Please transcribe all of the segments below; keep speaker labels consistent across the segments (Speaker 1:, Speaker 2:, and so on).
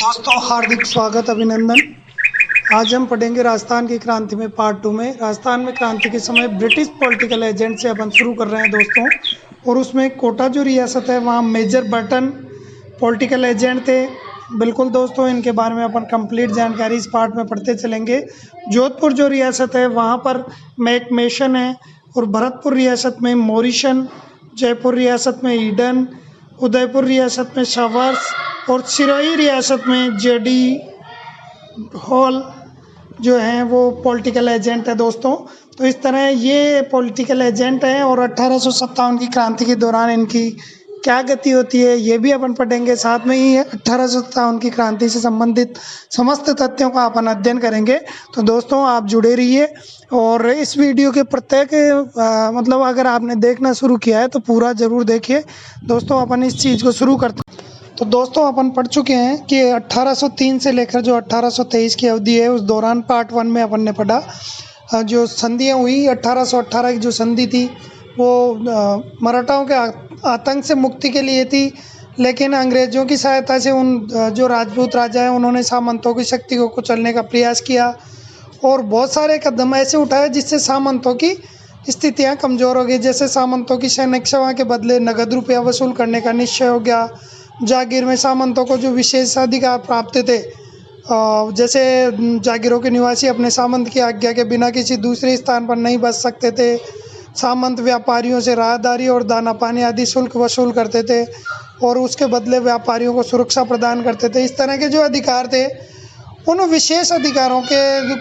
Speaker 1: दोस्तों हार्दिक स्वागत अभिनंदन। आज हम पढ़ेंगे राजस्थान की क्रांति में पार्ट 2 में। राजस्थान में क्रांति के समय ब्रिटिश पॉलिटिकल एजेंट से अपन शुरू कर रहे हैं दोस्तों। और उसमें कोटा जो रियासत है वहाँ मेजर बर्टन पॉलिटिकल एजेंट थे। बिल्कुल दोस्तों, इनके बारे में अपन कंप्लीट जानकारी इस पार्ट में पढ़ते चलेंगे। जोधपुर जो रियासत है वहाँ पर मैकमेशन है, और भरतपुर रियासत में मोरिशन, जयपुर रियासत में ईडन, उदयपुर रियासत में शवर्स और सिरोही रियासत में जेडी हॉल जो हैं वो पॉलिटिकल एजेंट है दोस्तों। तो इस तरह ये पॉलिटिकल एजेंट हैं, और 1857 की क्रांति के दौरान इनकी क्या गति होती है ये भी अपन पढ़ेंगे। साथ में ही 1857 की क्रांति से संबंधित समस्त तथ्यों का अपन अध्ययन करेंगे। तो दोस्तों आप जुड़े रहिए, और इस वीडियो के प्रत्येक मतलब अगर आपने देखना शुरू किया है तो पूरा ज़रूर देखिए दोस्तों। अपन इस चीज़ को शुरू करते हैं। तो दोस्तों अपन पढ़ चुके हैं कि 1803 से लेकर जो 1823 की अवधि है उस दौरान पार्ट 1 में अपन ने पढ़ा जो संधियाँ हुई। 1818 की जो संधि थी वो मराठाओं के आतंक से मुक्ति के लिए थी, लेकिन अंग्रेज़ों की सहायता से उन जो राजपूत राजा हैं उन्होंने सामंतों की शक्ति को कुचलने का प्रयास किया, और बहुत सारे कदम ऐसे उठाए जिससे सामंतों की स्थितियां कमज़ोर हो गई। जैसे सामंतों की सैनिक सेवा के बदले नगद रुपया वसूल करने का निश्चय हो गया। जागीर में सामंतों को जो विशेष अधिकार प्राप्त थे, जैसे जागीरों के निवासी अपने सामंत की आज्ञा के बिना किसी दूसरे स्थान पर नहीं बस सकते थे। सामंत व्यापारियों से राहदारी और दाना पानी आदि शुल्क वसूल करते थे, और उसके बदले व्यापारियों को सुरक्षा प्रदान करते थे। इस तरह के जो अधिकार थे, उन विशेष अधिकारों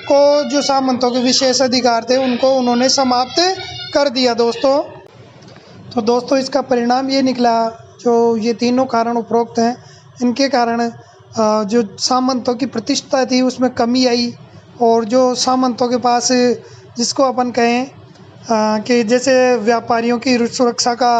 Speaker 1: को जो सामंतों के विशेष अधिकार थे उनको उन्होंने समाप्त कर दिया दोस्तों। तो दोस्तों इसका परिणाम ये निकला, जो ये तीनों कारण उपरोक्त हैं इनके कारण जो सामंतों की प्रतिष्ठा थी उसमें कमी आई, और जो सामंतों के पास जिसको अपन कहें कि जैसे व्यापारियों की सुरक्षा का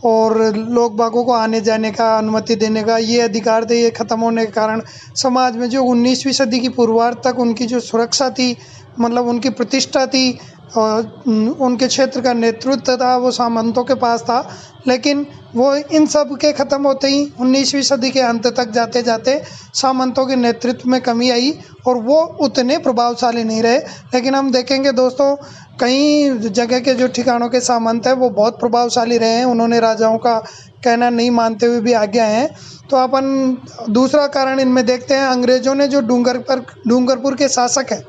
Speaker 1: और लोग बागों को आने जाने का अनुमति देने का ये अधिकार थे, ये ख़त्म होने के कारण समाज में जो 19वीं सदी की पूर्वार्ध तक उनकी जो सुरक्षा थी, मतलब उनकी प्रतिष्ठा थी, उनके क्षेत्र का नेतृत्व था वो सामंतों के पास था। लेकिन वो इन सब के ख़त्म होते ही 19वीं सदी के अंत तक जाते जाते सामंतों के नेतृत्व में कमी आई, और वो उतने प्रभावशाली नहीं रहे। लेकिन हम देखेंगे दोस्तों कई जगह के जो ठिकानों के सामंत हैं वो बहुत प्रभावशाली रहे हैं, उन्होंने राजाओं का कहना नहीं मानते हुए भी आगे आए हैं। तो अपन दूसरा कारण इनमें देखते हैं, अंग्रेज़ों ने जो डूंगरपुर के शासक हैं,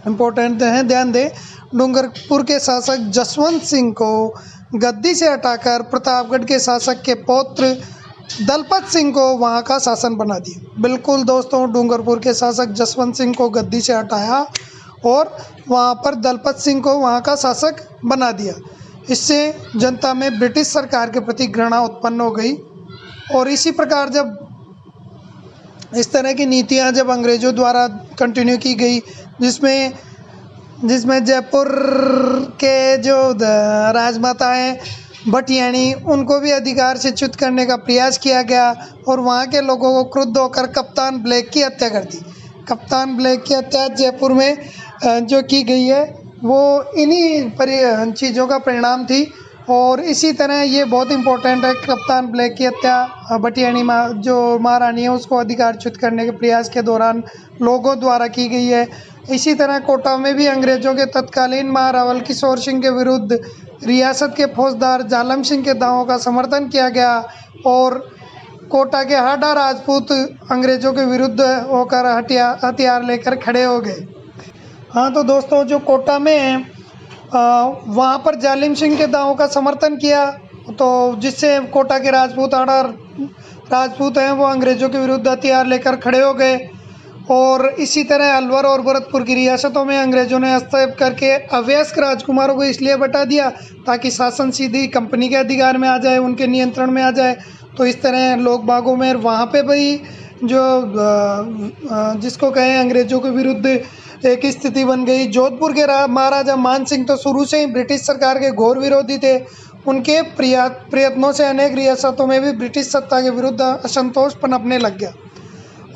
Speaker 1: इम्पोर्टेंट हैं, ध्यान दें, डूंगरपुर के शासक जसवंत सिंह को गद्दी से हटाकर प्रतापगढ़ के शासक के पौत्र दलपत सिंह को वहाँ का शासन बना दिया। बिल्कुल दोस्तों, डूंगरपुर के शासक जसवंत सिंह को गद्दी से हटाया और वहाँ पर दलपत सिंह को वहाँ का शासक बना दिया। इससे जनता में ब्रिटिश सरकार के प्रति घृणा उत्पन्न हो गई, और इसी प्रकार जब इस तरह की नीतियाँ जब अंग्रेज़ों द्वारा कंटिन्यू की गई, जिसमें जयपुर के जो राजमाता हैं भटियाणी उनको भी अधिकार से च्युत करने का प्रयास किया गया, और वहाँ के लोगों को क्रुद्ध होकर कप्तान ब्लैक की हत्या कर दी। कप्तान ब्लैक की हत्या जयपुर में जो की गई है वो इन्हीं चीज़ों का परिणाम थी। और इसी तरह ये बहुत इम्पोर्टेंट है, कप्तान ब्लैक की हत्या भटियाणी जो महारानी है उसको अधिकारच्युत करने के प्रयास के दौरान लोगों द्वारा की गई है। इसी तरह कोटा में भी अंग्रेज़ों के तत्कालीन महारावल किशोर सिंह के विरुद्ध रियासत के फौजदार जालम सिंह के दावों का समर्थन किया गया, और कोटा के हाडा राजपूत अंग्रेज़ों के विरुद्ध होकर हथियार लेकर खड़े हो गए। हाँ तो दोस्तों जो कोटा में वहाँ पर जालिम सिंह के दावों का समर्थन किया, तो जिससे कोटा के राजपूत हाडा राजपूत हैं वो अंग्रेज़ों के विरुद्ध हथियार लेकर खड़े हो गए। और इसी तरह अलवर और भरतपुर की रियासतों में अंग्रेज़ों ने हस्तक्षेप करके अवयस्क राजकुमारों को इसलिए बटा दिया ताकि शासन सीधी कंपनी के अधिकार में आ जाए, उनके नियंत्रण में आ जाए। तो इस तरह लोग बागों में वहाँ पे भी जो जिसको कहें अंग्रेज़ों के विरुद्ध एक स्थिति बन गई। जोधपुर के महाराजा मान सिंह तो शुरू से ही ब्रिटिश सरकार के घोर विरोधी थे। उनके प्रयत्नों से अनेक रियासतों में भी ब्रिटिश सत्ता के विरुद्ध असंतोष पनपने लग गया।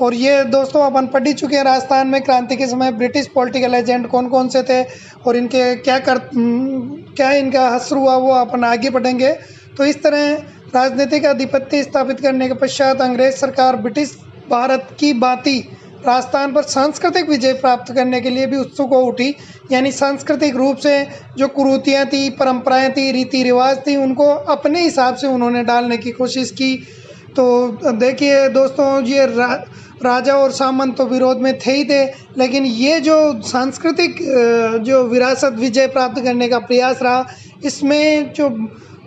Speaker 1: और ये दोस्तों अपन पढ़ ही चुके हैं, राजस्थान में क्रांति के समय ब्रिटिश पॉलिटिकल एजेंट कौन कौन से थे और इनके क्या इनका हश्र हुआ वो अपन आगे पढ़ेंगे। तो इस तरह राजनीतिक आधिपत्य स्थापित करने के पश्चात अंग्रेज सरकार ब्रिटिश भारत की भांति राजस्थान पर सांस्कृतिक विजय प्राप्त करने के लिए भी उत्सुक हो उठी। यानी सांस्कृतिक रूप से जो कुरीतियाँ थी, परंपराएं थी, रीति रिवाज थी, उनको अपने हिसाब से उन्होंने डालने की कोशिश की। तो देखिए दोस्तों, ये राजा और सामंत तो विरोध में थे ही थे, लेकिन ये जो सांस्कृतिक जो विरासत विजय प्राप्त करने का प्रयास रहा, इसमें जो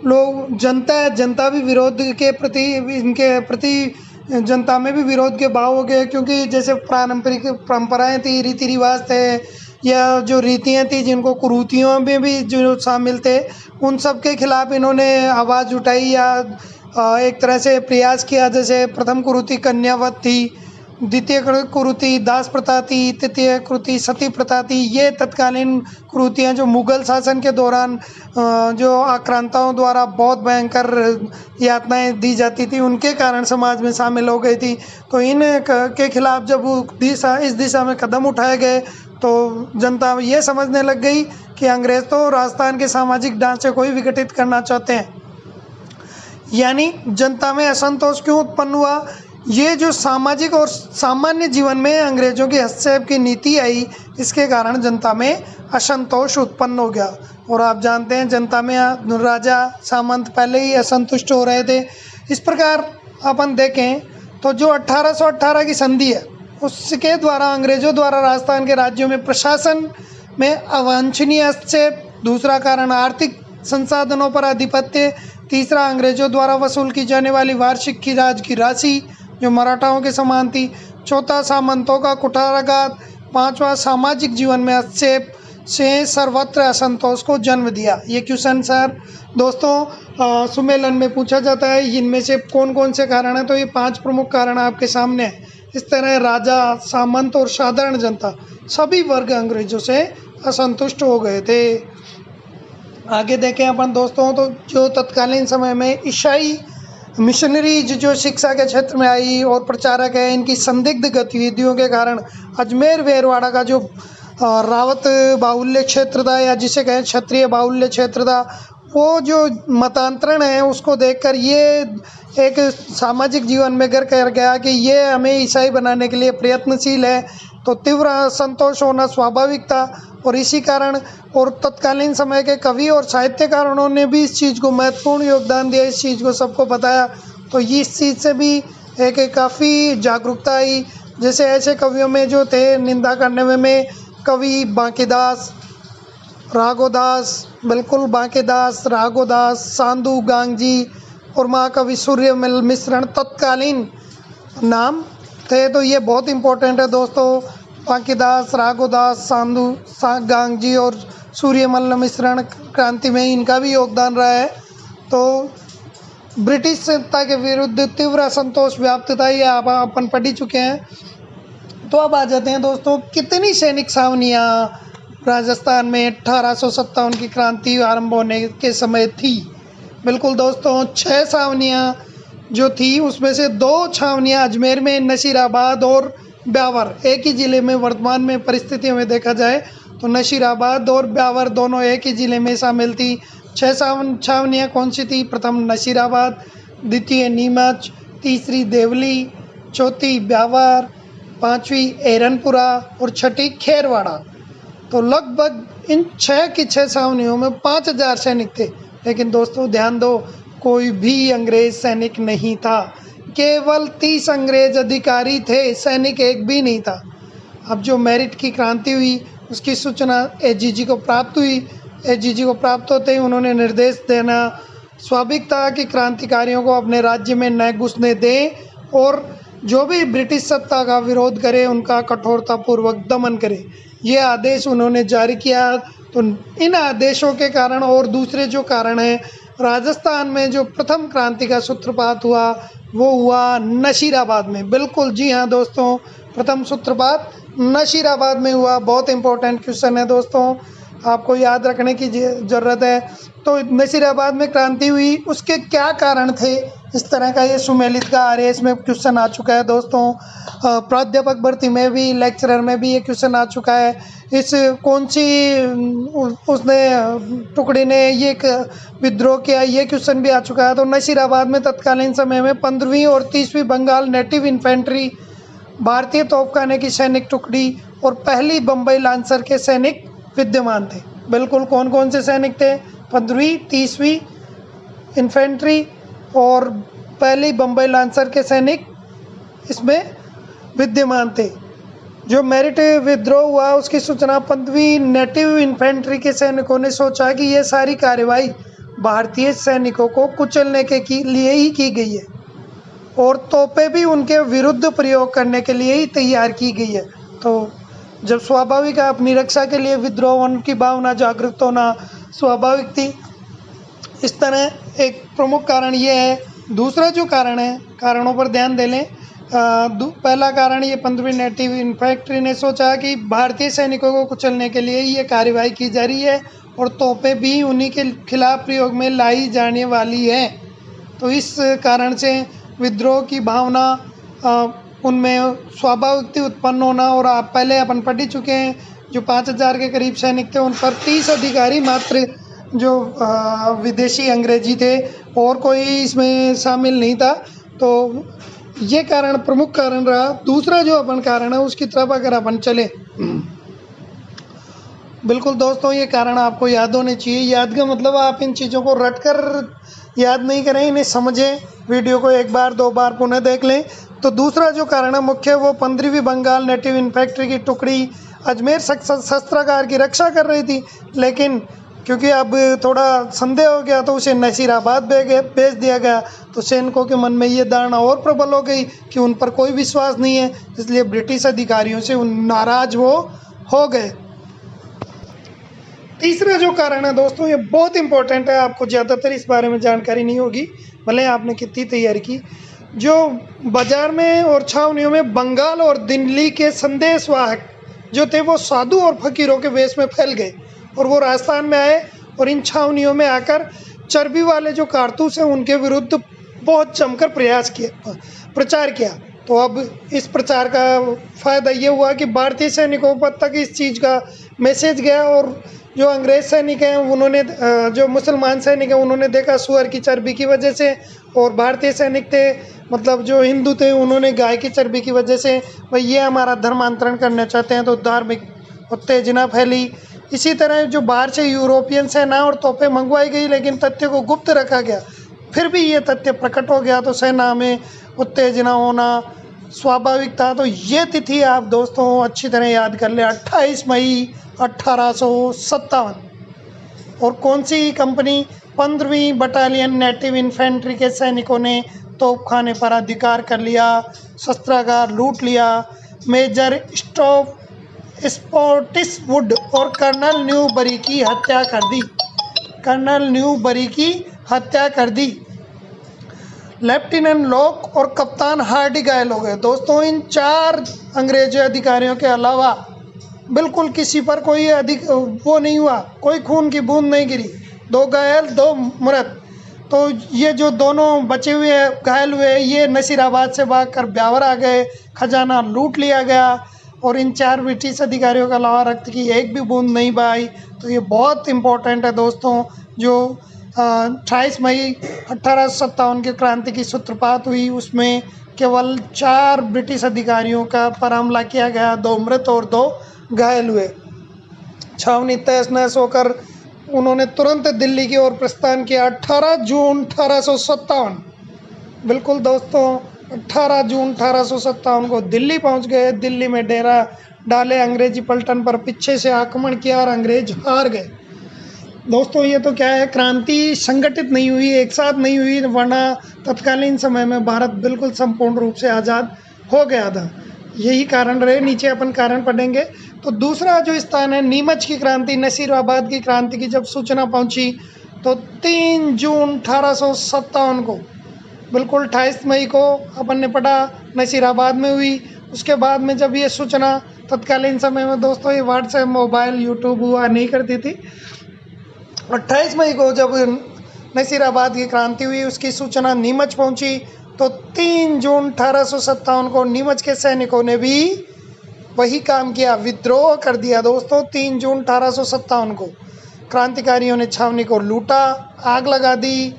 Speaker 1: लोग जनता भी विरोध के प्रति, इनके प्रति जनता में भी विरोध के भाव हो गए, क्योंकि जैसे पारंपरिक परंपराएं थी, रीति रिवाज थे, या जो रीतियाँ थी जिनको कुरीतियों में भी जो शामिल थे, उन सब के खिलाफ इन्होंने आवाज़ उठाई या एक तरह से प्रयास किया। जैसे प्रथम कुरीति कन्यावध थी, द्वितीय कुरीति दास प्रथा थी, तृतीय कुरीति सती प्रथा थी। ये तत्कालीन कुरीतियाँ जो मुगल शासन के दौरान जो आक्रांताओं द्वारा बहुत भयंकर यातनाएं दी जाती थी, उनके कारण समाज में शामिल हो गई थी। तो इन के खिलाफ जब इस दिशा में कदम उठाए गए, तो जनता ये समझने लग गई कि अंग्रेज तो राजस्थान के सामाजिक ढांचे को ही विघटित करना चाहते हैं। यानी जनता में असंतोष क्यों उत्पन्न हुआ? ये जो सामाजिक और सामान्य जीवन में अंग्रेजों की हस्तक्षेप की नीति आई, इसके कारण जनता में असंतोष उत्पन्न हो गया। और आप जानते हैं, जनता में राजा सामंत पहले ही असंतुष्ट हो रहे थे। इस प्रकार अपन देखें तो जो 1818 की संधि है, उसके द्वारा अंग्रेजों द्वारा राजस्थान के राज्यों में प्रशासन में अवांछनीय हस्तक्षेप, दूसरा कारण आर्थिक संसाधनों पर आधिपत्य, तीसरा अंग्रेजों द्वारा वसूल की जाने वाली वार्षिक की राज की राशि जो मराठाओं के समान थी, चौथा सामंतों का कुठाराघात, पांचवा सामाजिक जीवन में हस्तक्षेप से सर्वत्र असंतोष को जन्म दिया। ये क्वेश्चन सर दोस्तों सम्मेलन में पूछा जाता है, इनमें से कौन कौन से कारण हैं? तो ये 5 प्रमुख कारण आपके सामने हैं। इस तरह राजा, सामंत और साधारण जनता सभी वर्ग अंग्रेजों से असंतुष्ट हो गए थे। आगे देखें अपन दोस्तों, तो जो तत्कालीन समय में ईसाई मिशनरीज जो शिक्षा के क्षेत्र में आई और प्रचारक है, इनकी संदिग्ध गतिविधियों के कारण अजमेर वेरवाड़ा का जो रावत बाहुल्य क्षेत्र था, या जिसे कहें क्षत्रिय बाहुल्य क्षेत्र था, वो जो मतांतरण है उसको देखकर ये एक सामाजिक जीवन में घर कर गया कि ये हमें ईसाई बनाने के लिए प्रयत्नशील है। तो तीव्र असंतोष होना स्वाभाविक था, और इसी कारण और तत्कालीन समय के कवि और साहित्यकारों ने भी इस चीज़ को महत्वपूर्ण योगदान दिया, इस चीज़ को सबको बताया। तो इस चीज़ से भी एक काफ़ी जागरूकता आई। जैसे ऐसे कवियों में जो थे निंदा करने में कवि बांकीदास, राघोदास, बिल्कुल बांकीदास, राघोदास, सांदू गांगजी और महाकवि सूर्यमल मिश्रण तत्कालीन नाम थे। तो ये बहुत इम्पोर्टेंट है दोस्तों, बांकीदास, राघोदास, सांदू गांगजी और सूर्यमल मिश्रण क्रांति में इनका भी योगदान रहा है। तो ब्रिटिश सत्ता के विरुद्ध तीव्र असंतोष व्याप्त था, ये अपन पढ़ ही चुके हैं। तो अब आ जाते हैं दोस्तों, कितनी सैनिक छावनियाँ राजस्थान में 1857 की क्रांति आरंभ होने के समय थी? बिल्कुल दोस्तों, 6 छावनियाँ जो थी, उसमें से 2 छावनियाँ अजमेर में, नसीराबाद और ब्यावर, एक ही ज़िले में। वर्तमान में परिस्थितियों में देखा जाए तो नसीराबाद और ब्यावर दोनों एक ही ज़िले में शामिल थी। 6 छावनियाँ कौन सी थी? प्रथम नसीराबाद, द्वितीय नीमच, तीसरी देवली, चौथी ब्यावर, पांचवी एरनपुरा और छठी खेरवाड़ा। तो लगभग इन 6 की 6 छावनियों में 5000 सैनिक थे। लेकिन दोस्तों ध्यान दो, कोई भी अंग्रेज सैनिक नहीं था, केवल 30 अंग्रेज अधिकारी थे, सैनिक एक भी नहीं था। अब जो मेरिट की क्रांति हुई उसकी सूचना एजीजी को प्राप्त हुई। एजीजी को प्राप्त होते ही उन्होंने निर्देश देना स्वाभाविक था कि क्रांतिकारियों को अपने राज्य में न घुसने दें, और जो भी ब्रिटिश सत्ता का विरोध करे उनका कठोरतापूर्वक दमन करे। ये आदेश उन्होंने जारी किया। तो इन आदेशों के कारण और दूसरे जो कारण हैं, राजस्थान में जो प्रथम क्रांति का सूत्रपात हुआ वो हुआ नसीराबाद में। बिल्कुल जी हाँ दोस्तों, प्रथम सूत्रपात नसीराबाद में हुआ। बहुत इंपॉर्टेंट क्वेश्चन है दोस्तों, आपको याद रखने की ज़रूरत है। तो नसीराबाद में क्रांति हुई, उसके क्या कारण थे? इस तरह का ये सुमेलित का आरएएस में क्वेश्चन आ चुका है दोस्तों। प्राध्यापक भर्ती में भी, लेक्चरर में भी ये क्वेश्चन आ चुका है। इस कौन सी उसने टुकड़ी ने ये विद्रोह किया, ये क्वेश्चन भी आ चुका है। तो नसीराबाद में तत्कालीन समय में 15वीं और 30वीं बंगाल नेटिव इन्फेंट्री भारतीय तोपखाने की सैनिक टुकड़ी और पहली बम्बई लांसर के सैनिक विद्यमान थे। बिल्कुल, कौन कौन से सैनिक थे? 15वीं 30वीं इन्फेंट्री और पहली बम्बई लांसर के सैनिक इसमें विद्यमान थे। जो मेरिट विद्रोह हुआ उसकी सूचना 15वीं नेटिव इन्फेंट्री के सैनिकों ने सोचा कि ये सारी कार्रवाई भारतीय सैनिकों को कुचलने के लिए ही की गई है और तोपें भी उनके विरुद्ध प्रयोग करने के लिए ही तैयार की गई है। तो जब स्वाभाविक है, अपनी रक्षा के लिए विद्रोह उनकी भावना जागृत होना स्वाभाविक थी। इस तरह एक प्रमुख कारण ये है। दूसरा जो कारण है, कारणों पर ध्यान दे लें। पहला कारण ये 15वीं नेटिव इन्फेंट्री ने सोचा कि भारतीय सैनिकों को कुचलने के लिए ये कार्रवाई की जा रही है और तोपें भी उन्हीं के खिलाफ प्रयोग में लाई जाने वाली है। तो इस कारण से विद्रोह की भावना उनमें स्वाभाविक उत्पन्न होना। और आप पहले अपन पढ़ ही चुके हैं, जो 5000 के करीब सैनिक थे उन पर 30 अधिकारी मात्र जो विदेशी अंग्रेजी थे और कोई इसमें शामिल नहीं था। तो ये कारण प्रमुख कारण रहा। दूसरा जो अपन कारण है उसकी तरफ अगर अपन चले, बिल्कुल दोस्तों ये कारण आपको याद होने चाहिए। याद का मतलब आप इन चीज़ों को रट कर याद नहीं करें, इन्हें समझें, वीडियो को एक बार दो बार पुनः देख लें। तो दूसरा जो कारण है मुख्य, वो 15वीं बंगाल नेटिव इन्फेंट्री की टुकड़ी अजमेर शस्त्रागार की रक्षा कर रही थी, लेकिन क्योंकि अब थोड़ा संदेह हो गया तो उसे नसीराबाद भेज दिया गया। तो सैनिकों के मन में ये धारणा और प्रबल हो गई कि उन पर कोई विश्वास नहीं है, इसलिए ब्रिटिश अधिकारियों से नाराज वो हो गए। तीसरा जो कारण है दोस्तों, ये बहुत इंपॉर्टेंट है, आपको ज़्यादातर इस बारे में जानकारी नहीं होगी भले आपने कितनी तैयारी की। जो बाजार में और छावनियों में बंगाल और दिल्ली के संदेशवाहक जो थे वो साधु और फकीरों के वेश में फैल गए और वो राजस्थान में आए और इन छावनियों में आकर चर्बी वाले जो कारतूस हैं उनके विरुद्ध बहुत जमकर प्रचार किया। तो अब इस प्रचार का फ़ायदा ये हुआ कि भारतीय सैनिकों तक इस चीज़ का मैसेज गया और जो अंग्रेज़ सैनिक हैं उन्होंने, जो मुसलमान सैनिक हैं उन्होंने देखा सुअर की चर्बी की वजह से, और भारतीय सैनिक थे मतलब जो हिंदू थे उन्होंने गाय की चर्बी की वजह से भाई ये हमारा धर्मांतरण करना चाहते हैं, तो धार्मिक उत्तेजना फैली। इसी तरह जो बाहर से यूरोपियन सेना और तोपें मंगवाई गई लेकिन तथ्य को गुप्त रखा गया, फिर भी ये तथ्य प्रकट हो गया तो सेना में उत्तेजना होना स्वाभाविक था। तो ये तिथि आप दोस्तों अच्छी तरह याद कर ले, 28 मई 1857। और कौन सी कंपनी? 15वीं बटालियन नेटिव इन्फेंट्री के सैनिकों ने तोपखाने पर अधिकार कर लिया, शस्त्रागार लूट लिया, मेजर स्पॉटिसवुड और कर्नल न्यूबरी की हत्या कर दी। लेफ्टिनेंट लॉक और कप्तान हार्डी घायल हो गए। दोस्तों इन 4 अंग्रेजी अधिकारियों के अलावा बिल्कुल किसी पर कोई वो नहीं हुआ, कोई खून की बूंद नहीं गिरी। 2 घायल 2 मृत। तो ये जो दोनों बचे हुए घायल हुए ये नसीराबाद से भागकर ब्यावर आ गए, खजाना लूट लिया गया और इन 4 ब्रिटिश अधिकारियों के अलावा रक्त की एक भी बूंद नहीं बहाई। तो ये बहुत इम्पोर्टेंट है दोस्तों। जो 28 मई 1857 की क्रांति की सूत्रपात हुई उसमें केवल 4 ब्रिटिश अधिकारियों का पर हमला किया गया, 2 मृत और 2 घायल हुए। छावनी तहस नहस होकर उन्होंने तुरंत दिल्ली की ओर प्रस्थान किया। 18 जून 1857, बिल्कुल दोस्तों 18 जून 1857 को दिल्ली पहुंच गए। दिल्ली में डेरा डाले, अंग्रेजी पलटन पर पीछे से आक्रमण किया और अंग्रेज हार गए। दोस्तों ये तो क्या है, क्रांति संगठित नहीं हुई, एक साथ नहीं हुई, वरना तत्कालीन समय में भारत बिल्कुल संपूर्ण रूप से आज़ाद हो गया था। यही कारण रहे। नीचे अपन कारण पढ़ेंगे। तो दूसरा जो स्थान है नीमच की क्रांति, नसीराबाद की क्रांति की जब सूचना पहुंची तो 3 जून 1857 को, बिल्कुल 28 मई को अपन ने पढ़ा, नसीराबाद में हुई। उसके बाद में जब ये सूचना, तत्कालीन समय में दोस्तों ये व्हाट्सएप, मोबाइल, यूट्यूब हुआ नहीं करती थी। 28 मई को जब नसीराबाद की क्रांति हुई उसकी सूचना नीमच पहुंची तो 3 जून 1857 को नीमच के सैनिकों ने भी वही काम किया, विद्रोह कर दिया। दोस्तों 3 जून 1857 को क्रांतिकारियों ने छावनी को लूटा, आग लगा दी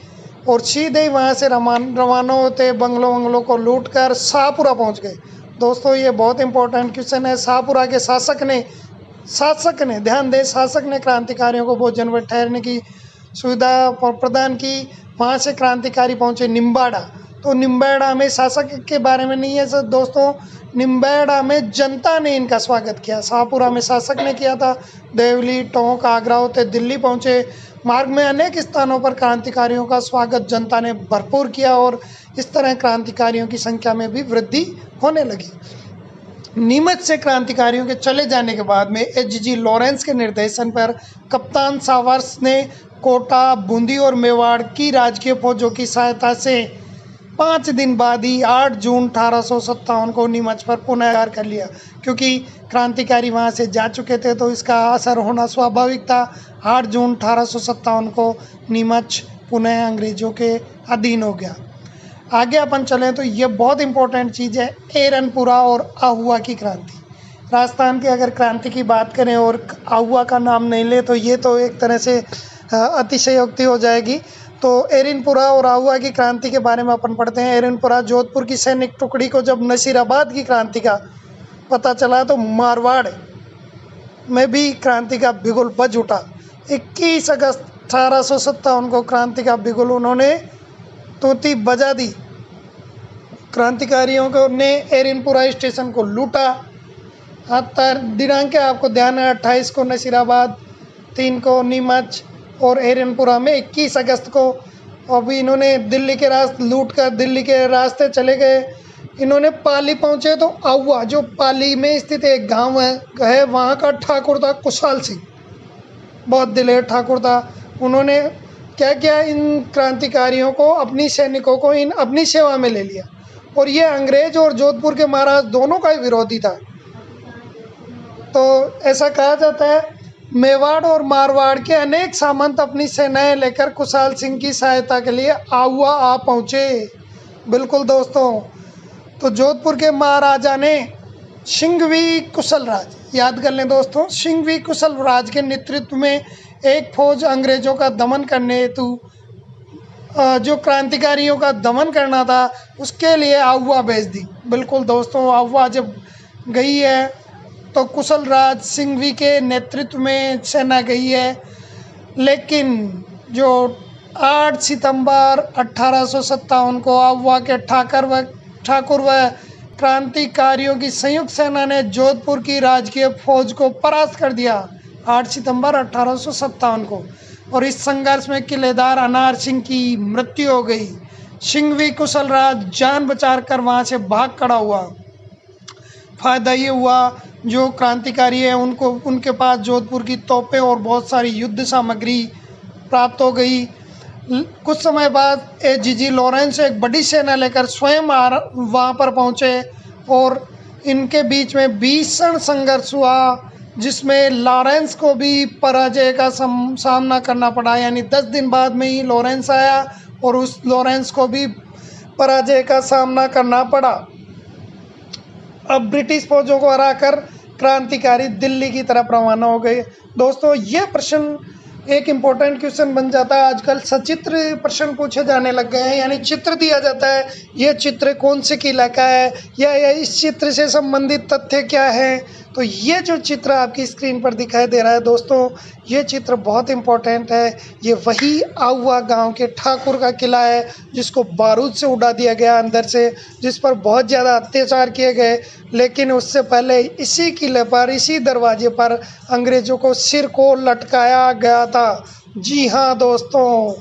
Speaker 1: और सीधे ही वहाँ से रवाना होते बंगलों को लूटकर शाहपुरा पहुँच गए। दोस्तों ये बहुत इंपॉर्टेंट क्वेश्चन है। शाहपुरा के शासक ने ध्यान दें, शासक ने क्रांतिकारियों को भोजन व ठहरने की सुविधा प्रदान की। वहाँ से क्रांतिकारी पहुँचे निम्बाड़ा। तो निम्बाड़ा में शासक के बारे में नहीं है सर दोस्तों, निम्बाड़ा में जनता ने इनका स्वागत किया। शाहपुरा में शासक ने किया था। देवली, टोंक, आगरा होते दिल्ली पहुँचे। मार्ग में अनेक स्थानों पर क्रांतिकारियों का स्वागत जनता ने भरपूर किया और इस तरह क्रांतिकारियों की संख्या में भी वृद्धि होने लगी। नीमच से क्रांतिकारियों के चले जाने के बाद में H.G. लॉरेंस के निर्देशन पर कप्तान सावर्स ने कोटा, बूंदी और मेवाड़ की राजकीय फौजों की सहायता से 5 दिन बाद ही 8 जून 1857 को नीमच पर पुनः कर लिया। क्योंकि क्रांतिकारी वहां से जा चुके थे तो इसका असर होना स्वाभाविक था। 8 जून 1857 को नीमच पुनः अंग्रेजों के अधीन हो गया। आगे अपन चलें तो ये बहुत इंपॉर्टेंट चीज़ है, एरनपुरा और आहुआ की क्रांति। राजस्थान की अगर क्रांति की बात करें और आहुआ का नाम नहीं ले तो ये तो एक तरह से अतिशयोक्ति हो जाएगी। तो एरनपुरा और आहुआ की क्रांति के बारे में अपन पढ़ते हैं। एरनपुरा जोधपुर की सैनिक टुकड़ी को जब नसीराबाद की क्रांति का पता चला तो मारवाड़ में भी क्रांति का बिगुल बज उठा। 21 अगस्त 1857 को क्रांति का बिगुल उन्होंने तूती बजा दी। क्रांतिकारियों को ने एरनपुरा स्टेशन को लूटा। दिनांक आपको ध्यान है, 28 को नसीराबाद, 3 को नीमच और एरनपुरा में 21 अगस्त को। अभी इन्होंने दिल्ली के रास्ते लूट कर दिल्ली के रास्ते चले गए। इन्होंने पाली पहुंचे तो आहुआ जो पाली में स्थित एक गांव है वहाँ का ठाकुर था कुशाल सिंह, बहुत दिलेर ठाकुर था। उन्होंने क्या किया, इन क्रांतिकारियों को, अपनी सैनिकों को इन अपनी सेवा में ले लिया। और ये अंग्रेज और जोधपुर के महाराज दोनों का ही विरोधी था। तो ऐसा कहा जाता है मेवाड़ और मारवाड़ के अनेक सामंत अपनी सेनाएं लेकर कुशाल सिंह की सहायता के लिए आहुआ आ पहुंचे। बिल्कुल दोस्तों, तो जोधपुर के महाराजा ने सिंघवी कुशलराज, याद कर लें दोस्तों, सिंघवी कुशलराज के नेतृत्व में एक फौज अंग्रेजों का दमन करने हेतु जो क्रांतिकारियों का दमन करना था उसके लिए आहुआ भेज दी। बिल्कुल दोस्तों, आहुआ जब गई है तो कुशलराज सिंघवी के नेतृत्व में सेना गई है। लेकिन जो 8 सितंबर 1857 को आहुआ के ठाकुर व क्रांतिकारियों की संयुक्त सेना ने जोधपुर की राजकीय फौज को परास्त कर दिया 8 सितंबर 1857 को। और इस संघर्ष में किलेदार अनार सिंह की मृत्यु हो गई। सिंघवी कुशलराज जान बचाकर वहां से भाग खड़ा हुआ। फायदा ये हुआ जो क्रांतिकारी है उनके पास जोधपुर की तोपें और बहुत सारी युद्ध सामग्री प्राप्त हो गई। कुछ समय बाद H.G. लॉरेंस एक बड़ी सेना लेकर स्वयं वहाँ पर पहुँचे और इनके बीच में भीषण संघर्ष हुआ जिसमें लॉरेंस को भी पराजय का सामना करना पड़ा। यानी 10 दिन बाद में ही लॉरेंस आया और उस लॉरेंस को भी पराजय का सामना करना पड़ा। अब ब्रिटिश फौजों को हराकर क्रांतिकारी दिल्ली की तरफ रवाना हो गए। दोस्तों ये प्रश्न एक इम्पोर्टेंट क्वेश्चन बन जाता है। आजकल सचित्र प्रश्न पूछे जाने लग गए हैं, यानी चित्र दिया जाता है, ये चित्र कौन से किला का है या इस चित्र से संबंधित तथ्य क्या है। तो ये जो चित्र आपकी स्क्रीन पर दिखाई दे रहा है दोस्तों, ये चित्र बहुत इम्पोर्टेंट है। ये वही आहुआ गांव के ठाकुर का किला है जिसको बारूद से उड़ा दिया गया अंदर से, जिस पर बहुत ज़्यादा अत्याचार किए गए। लेकिन उससे पहले इसी किले पर, इसी दरवाजे पर अंग्रेज़ों को सिर को लटकाया गया था। जी हाँ दोस्तों,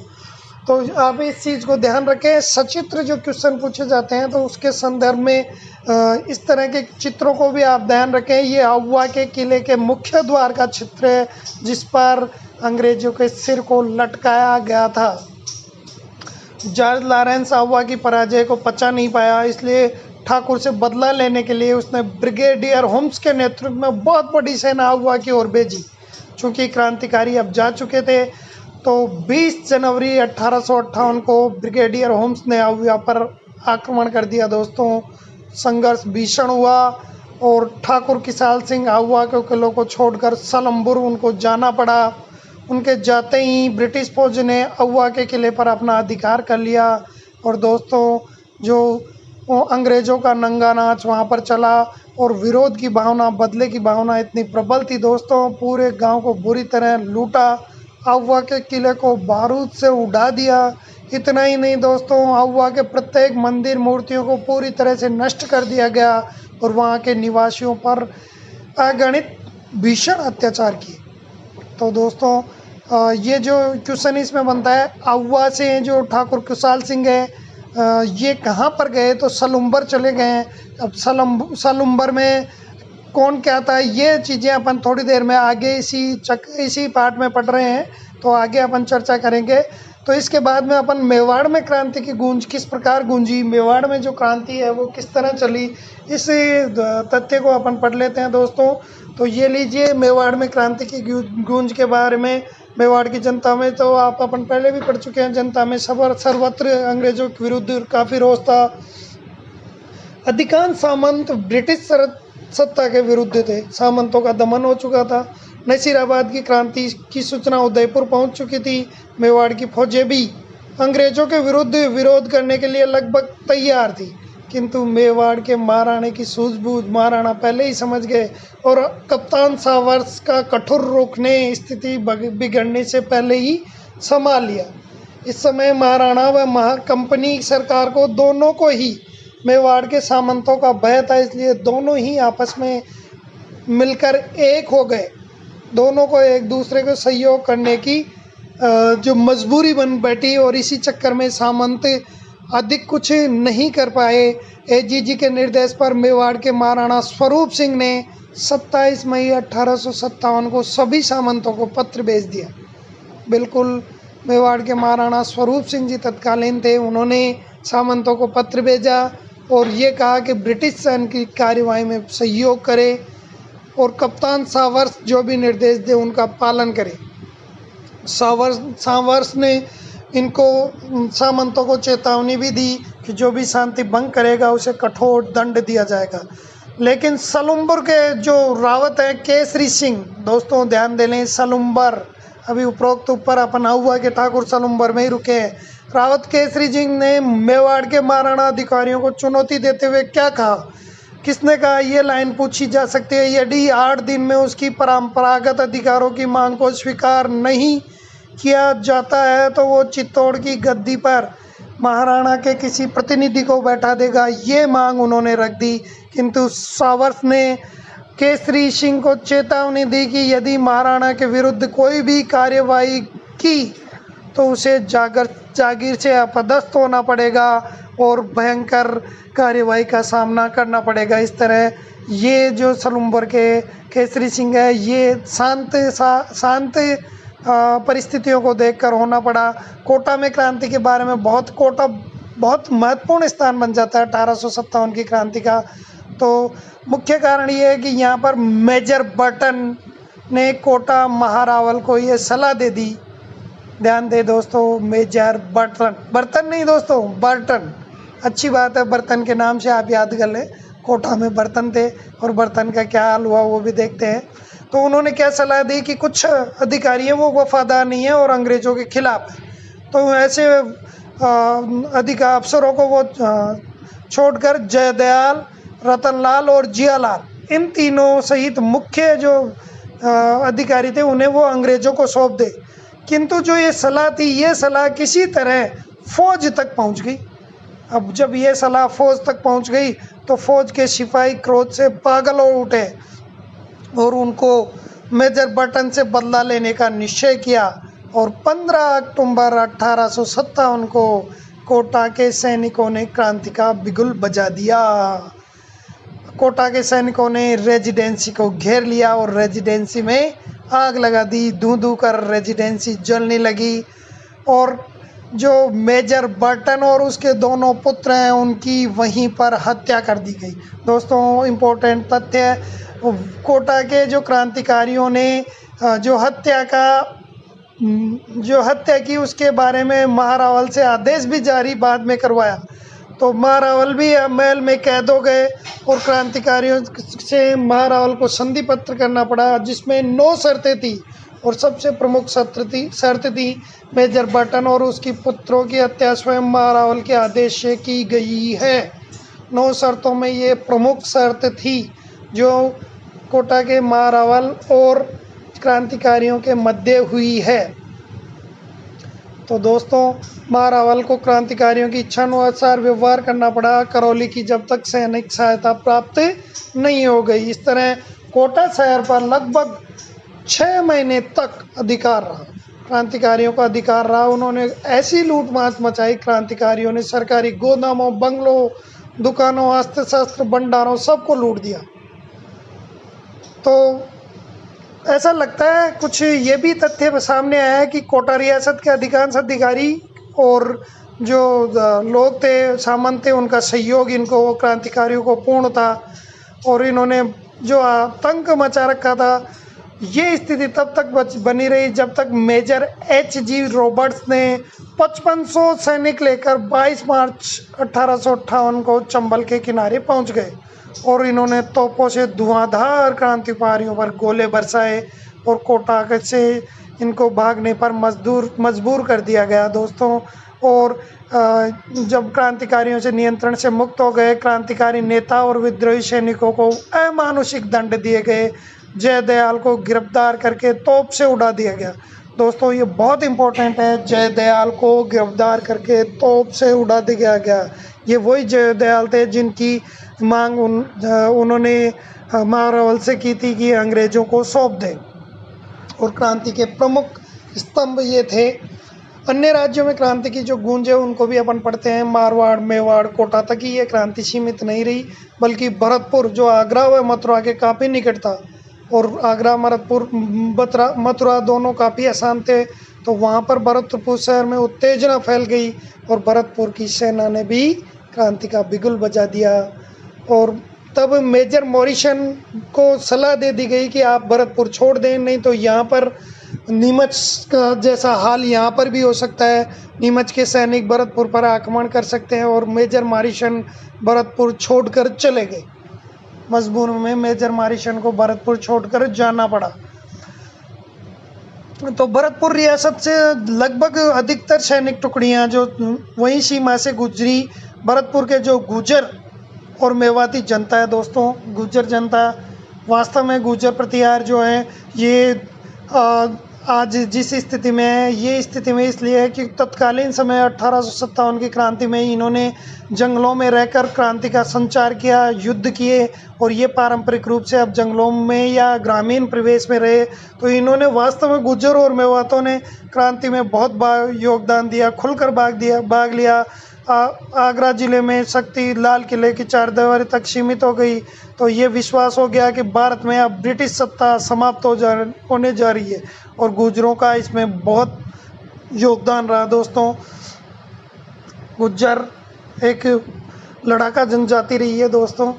Speaker 1: तो आप इस चीज़ को ध्यान रखें। सचित्र जो क्वेश्चन पूछे जाते हैं तो उसके संदर्भ में इस तरह के चित्रों को भी आप ध्यान रखें। ये आहुआ के किले के मुख्य द्वार का चित्र है जिस पर अंग्रेजों के सिर को लटकाया गया था। जॉर्ज लॉरेंस आहुआ की पराजय को पचा नहीं पाया, इसलिए ठाकुर से बदला लेने के लिए उसने ब्रिगेडियर होम्स के नेतृत्व में बहुत बड़ी सेना आहुआ की ओर भेजी। चूँकि क्रांतिकारी अब जा चुके थे तो 20 जनवरी 1858 को ब्रिगेडियर होम्स ने आहुआ पर आक्रमण कर दिया। दोस्तों संघर्ष भीषण हुआ और ठाकुर किसाल सिंह आहुआ के किलों को छोड़कर सलम्बुर उनको जाना पड़ा। उनके जाते ही ब्रिटिश फौज ने आहुआ के किले पर अपना अधिकार कर लिया। और दोस्तों जो वो अंग्रेज़ों का नंगा नाच वहाँ पर चला और विरोध की भावना, बदले की भावना इतनी प्रबल थी दोस्तों, पूरे गांव को बुरी तरह लूटा। आउवा के किले को बारूद से उड़ा दिया। इतना ही नहीं दोस्तों, आउवा के प्रत्येक मंदिर मूर्तियों को पूरी तरह से नष्ट कर दिया गया और वहाँ के निवासियों पर अगणित भीषण अत्याचार किए। तो दोस्तों ये जो क्वेश्चन इसमें बनता है, आउवा से जो ठाकुर कुशाल सिंह है ये कहाँ पर गए, तो सलुम्बर चले गए हैं। अब सलुम्बर में कौन क्या था, ये चीज़ें अपन थोड़ी देर में आगे इसी पार्ट में पढ़ रहे हैं, तो आगे अपन चर्चा करेंगे। तो इसके बाद में अपन मेवाड़ में क्रांति की गूंज किस प्रकार गूंजी, मेवाड़ में जो क्रांति है वो किस तरह चली, इस तथ्य को अपन पढ़ लेते हैं दोस्तों। तो ये लीजिए, मेवाड़ में क्रांति की गूंज के बारे में। मेवाड़ की जनता में तो आप अपन पहले भी पढ़ चुके हैं, जनता में सर्वत्र अंग्रेजों के विरुद्ध काफ़ी रोष था। अधिकांश सामंत ब्रिटिश सत्ता के विरुद्ध थे, सामंतों का दमन हो चुका था। नसीराबाद की क्रांति की सूचना उदयपुर पहुंच चुकी थी। मेवाड़ की फौजें भी अंग्रेजों के विरुद्ध विरोध करने के लिए लगभग तैयार थी, किंतु मेवाड़ के महाराणे की सूझबूझ महाराणा पहले ही समझ गए और कप्तान सावर्स का कठोर रुख ने स्थिति बिगड़ने से पहले ही संभाल लिया। इस समय महाराणा व कंपनी सरकार को दोनों को ही मेवाड़ के सामंतों का भय था, इसलिए दोनों ही आपस में मिलकर एक हो गए। दोनों को एक दूसरे को सहयोग करने की जो मजबूरी बन बैठी और इसी चक्कर में सामंत अधिक कुछ नहीं कर पाए। एजीजी के निर्देश पर मेवाड़ के महाराणा स्वरूप सिंह ने 27 मई 1857 को सभी सामंतों को पत्र भेज दिया। बिल्कुल, मेवाड़ के महाराणा स्वरूप सिंह जी तत्कालीन थे, उन्होंने सामंतों को पत्र भेजा और ये कहा कि ब्रिटिश सैन्य की कार्यवाही में सहयोग करे और कप्तान सावर्स जो भी निर्देश दे उनका पालन करे। सावर्स ने इनको सामंतों को चेतावनी भी दी कि जो भी शांति भंग करेगा उसे कठोर दंड दिया जाएगा। लेकिन सलुम्बर के जो रावत हैं केसरी सिंह, दोस्तों ध्यान दे लें, सलुम्बर अभी उपरोक्त ऊपर अपन आउवा के ठाकुर सलुम्बर में ही रुके हैं। रावत केसरी सिंह ने मेवाड़ के महाराणा अधिकारियों को चुनौती देते हुए क्या कहा, किसने कहा, ये लाइन पूछी जा सकती है। यदि 8 दिन में उसकी परंपरागत अधिकारों की मांग को स्वीकार नहीं किया जाता है तो वो चित्तौड़ की गद्दी पर महाराणा के किसी प्रतिनिधि को बैठा देगा। ये मांग उन्होंने रख दी, किंतु सावर्स ने केसरी सिंह को चेतावनी दी कि यदि महाराणा के विरुद्ध कोई भी कार्यवाही की तो उसे जागीर से अपदस्थ होना पड़ेगा और भयंकर कार्यवाही का सामना करना पड़ेगा। इस तरह ये जो सलुम्बर के केसरी सिंह है, ये शांत परिस्थितियों को देखकर होना पड़ा। कोटा में क्रांति के बारे में कोटा बहुत महत्वपूर्ण स्थान बन जाता है 1857 की क्रांति का। तो मुख्य कारण ये है कि यहाँ पर मेजर बर्टन ने कोटा महारावल को ये सलाह दे दी। ध्यान दे दोस्तों, मेजर बर्टन नहीं दोस्तों, बर्टन। अच्छी बात है, बर्तन के नाम से आप याद कर लें। कोटा में बर्तन थे और बर्तन का क्या हाल हुआ वो भी देखते हैं। तो उन्होंने क्या सलाह दी कि कुछ अधिकारी हैं वो वफादार नहीं है और अंग्रेज़ों के खिलाफ है, तो ऐसे अफसरों को वो छोड़कर जयदयाल, रतनलाल और जियालाल, इन तीनों सहित मुख्य जो अधिकारी थे उन्हें वो अंग्रेज़ों को सौंप दे। किंतु जो ये सलाह थी, ये सलाह किसी तरह फौज तक पहुंच गई। अब जब ये सलाह फौज तक पहुंच गई तो फौज के सिपाही क्रोध से पागल हो उठे और उनको मेजर बर्टन से बदला लेने का निश्चय किया और 15 अक्टूबर 1857 को कोटा के सैनिकों ने क्रांति का बिगुल बजा दिया। कोटा के सैनिकों ने रेजिडेंसी को घेर लिया और रेजिडेंसी में आग लगा दी। धू धू कर रेजिडेंसी जलने लगी और जो मेजर बर्टन और उसके दोनों पुत्र हैं उनकी वहीं पर हत्या कर दी गई। दोस्तों इम्पोर्टेंट तथ्य है, कोटा के जो क्रांतिकारियों ने जो हत्या की उसके बारे में महारावल से आदेश भी जारी बाद में करवाया। तो महारावल भी महल में कैद हो गए और क्रांतिकारियों से महारावल को संधि पत्र करना पड़ा जिसमें 9 शर्तें थी और सबसे प्रमुख शर्त थी मेजर बर्टन और उसकी पुत्रों की हत्या स्वयं महारावल के आदेश से की गई है। 9 शर्तों में ये प्रमुख शर्त थी जो कोटा के मारावल और क्रांतिकारियों के मध्य हुई है। तो दोस्तों, मारावल को क्रांतिकारियों की इच्छानुसार व्यवहार करना पड़ा करौली की जब तक सैनिक सहायता प्राप्त नहीं हो गई। इस तरह कोटा शहर पर लगभग 6 महीने तक अधिकार रहा, क्रांतिकारियों का अधिकार रहा। उन्होंने ऐसी लूटमार मचाई, क्रांतिकारियों ने सरकारी गोदामों, बंगलों, दुकानों, अस्त्र शस्त्र भंडारों सबको लूट दिया। तो ऐसा लगता है कुछ ये भी तथ्य सामने आया है कि कोटा रियासत के अधिकांश अधिकारी और जो लोग थे, सामंत थे, उनका सहयोग इनको क्रांतिकारियों को पूर्ण था और इन्होंने जो आतंक मचा रखा था। ये स्थिति तब तक बनी रही जब तक मेजर H.G. रॉबर्ट्स ने 5500 सैनिक लेकर 22 मार्च 1858 को चंबल के किनारे पहुंच गए और इन्होंने तोपों से धुआंधार क्रांतिकारियों पर गोले बरसाए और कोटा से इनको भागने पर मजबूर कर दिया गया दोस्तों। और जब क्रांतिकारियों से नियंत्रण से मुक्त हो गए, क्रांतिकारी नेता और विद्रोही सैनिकों को अमानुषिक दंड दिए गए। जयदयाल को गिरफ्तार करके तोप से उड़ा दिया गया। दोस्तों, ये बहुत इंपॉर्टेंट है, जयदयाल को गिरफ्तार करके तोप से उड़ा दिया गया। ये वही जयदयाल थे जिनकी मांग उन्होंने मारावल से की थी कि अंग्रेजों को सौंप दें। और क्रांति के प्रमुख स्तंभ ये थे। अन्य राज्यों में क्रांति की जो गूंज है उनको भी अपन पढ़ते हैं। मारवाड़, मेवाड़, कोटा तक ही ये क्रांति सीमित नहीं रही, बल्कि भरतपुर जो आगरा व मथुरा के काफ़ी निकट था, और आगरा, मथुरा दोनों काफ़ी आसान थे, तो वहाँ पर भरतपुर शहर में उत्तेजना फैल गई और भरतपुर की सेना ने भी क्रांति का बिगुल बजा दिया। और तब मेजर मॉरिसन को सलाह दे दी गई कि आप भरतपुर छोड़ दें, नहीं तो यहाँ पर नीमच का जैसा हाल यहाँ पर भी हो सकता है। नीमच के सैनिक भरतपुर पर आक्रमण कर सकते हैं और मेजर मॉरिसन भरतपुर छोड़कर चले गए। मजबूर में मेजर मॉरिसन को भरतपुर छोड़कर जाना पड़ा। तो भरतपुर रियासत से लगभग अधिकतर सैनिक टुकड़ियां जो वहीं सीमा से गुजरी। भरतपुर के जो गुर्जर और मेवाती जनता है दोस्तों, गुर्जर जनता वास्तव में गुर्जर प्रतिहार जो है ये आज जिस स्थिति में है, ये स्थिति में इसलिए है कि तत्कालीन समय 1857 की क्रांति में इन्होंने जंगलों में रहकर क्रांति का संचार किया, युद्ध किए, और ये पारंपरिक रूप से अब जंगलों में या ग्रामीण परिवेश में रहे। तो इन्होंने वास्तव में गुर्जर और मेवातों ने क्रांति में बहुत योगदान दिया, खुलकर भाग लिया। आगरा जिले में शक्ति लाल किले की चारदीवारी तक सीमित हो गई। तो ये विश्वास हो गया कि भारत में अब ब्रिटिश सत्ता समाप्त होने जा रही है, और गुर्जरों का इसमें बहुत योगदान रहा दोस्तों। गुर्जर एक लड़ाका जनजाति रही है दोस्तों।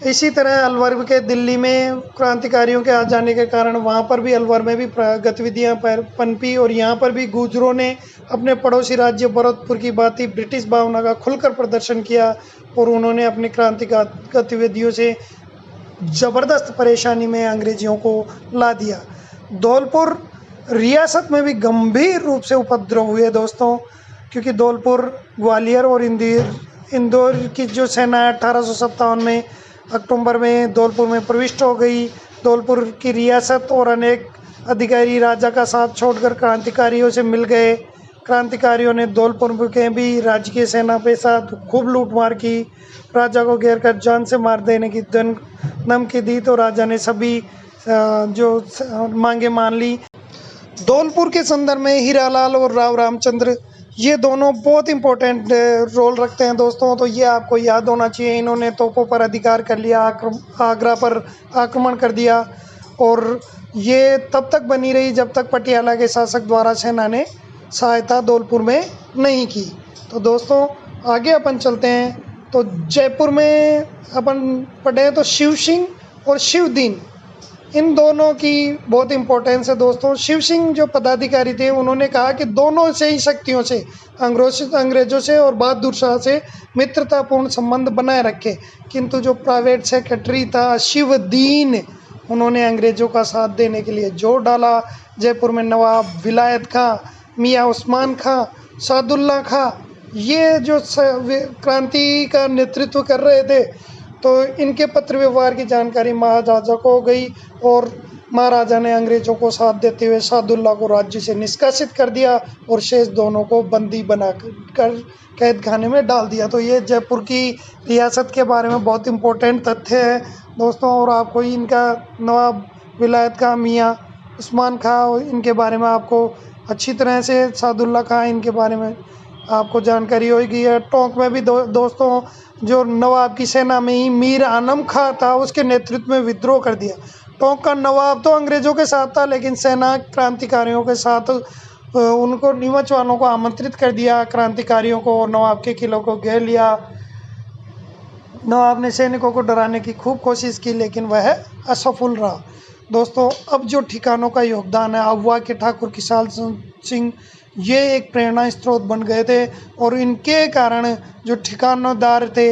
Speaker 1: इसी तरह अलवर के दिल्ली में क्रांतिकारियों के आ जाने के कारण वहाँ पर भी, अलवर में भी गतिविधियाँ पनपी, और यहाँ पर भी गुर्जरों ने अपने पड़ोसी राज्य भरतपुर की भांति ब्रिटिश भावना का खुलकर प्रदर्शन किया, और उन्होंने अपनी क्रांति गतिविधियों से ज़बरदस्त परेशानी में अंग्रेजियों को ला दिया। धौलपुर रियासत में भी गंभीर रूप से उपद्रव हुए दोस्तों, क्योंकि धौलपुर, ग्वालियर और इंदौर की जो सेना 1857 में अक्टूबर में धौलपुर में प्रविष्ट हो गई। धौलपुर की रियासत और अनेक अधिकारी राजा का साथ छोड़कर क्रांतिकारियों से मिल गए। क्रांतिकारियों ने धौलपुर के भी राजकीय सेना के साथ खूब लूटमार की। राजा को घेर कर जान से मार देने की धमकी दी, तो राजा ने सभी जो मांगे मान ली। धौलपुर के संदर्भ में हीरालाल और राव रामचंद्र ये दोनों बहुत इंपॉर्टेंट रोल रखते हैं दोस्तों। तो ये आपको याद होना चाहिए। इन्होंने तोपों पर अधिकार कर लिया, आगरा पर आक्रमण कर दिया, और ये तब तक बनी रही जब तक पटियाला के शासक द्वारा सेना ने सहायता धौलपुर में नहीं की। तो दोस्तों आगे अपन चलते हैं। तो जयपुर में अपन पढ़े तो शिव सिंह और शिवदीन, इन दोनों की बहुत इंपॉर्टेंस है दोस्तों। शिव सिंह जो पदाधिकारी थे उन्होंने कहा कि दोनों से ही शक्तियों से, अंग्रेजों से और बहादुर शाह से मित्रतापूर्ण संबंध बनाए रखे, किंतु जो प्राइवेट सेक्रेटरी था शिवदीन, उन्होंने अंग्रेजों का साथ देने के लिए जोर डाला। जयपुर में नवाब विलायत खां, मियाँ उस्मान खां, सादुल्ला खां ये जो क्रांति का नेतृत्व कर रहे थे, तो इनके पत्र व्यवहार की जानकारी महाराजा को हो गई और महाराजा ने अंग्रेजों को साथ देते हुए सादुल्ला को राज्य से निष्कासित कर दिया और शेष दोनों को बंदी बना कर कैद खाने में डाल दिया। तो ये जयपुर की रियासत के बारे में बहुत इम्पोर्टेंट तथ्य है दोस्तों। और आपको इनका नवाब विलायत का मियाँ उस्मान खां, इनके बारे में आपको अच्छी तरह से, सादुल्ला खां, इनके बारे में आपको जानकारी होगी। है टोंक में भी दोस्तों जो नवाब की सेना में ही मीर आनम खां था, उसके नेतृत्व में विद्रोह कर दिया। टोंक का नवाब तो अंग्रेजों के साथ था, लेकिन सेना क्रांतिकारियों के साथ उनको नीमच वालों को आमंत्रित कर दिया, क्रांतिकारियों को, और नवाब के किलों को घेर लिया। नवाब ने सैनिकों को डराने की खूब कोशिश की, लेकिन वह असफल रहा। दोस्तों अब जो ठिकानों का योगदान है, अगवा के ठाकुर किसान सिंह, ये एक प्रेरणा स्रोत बन गए थे। और इनके कारण जो ठिकानोदार थे,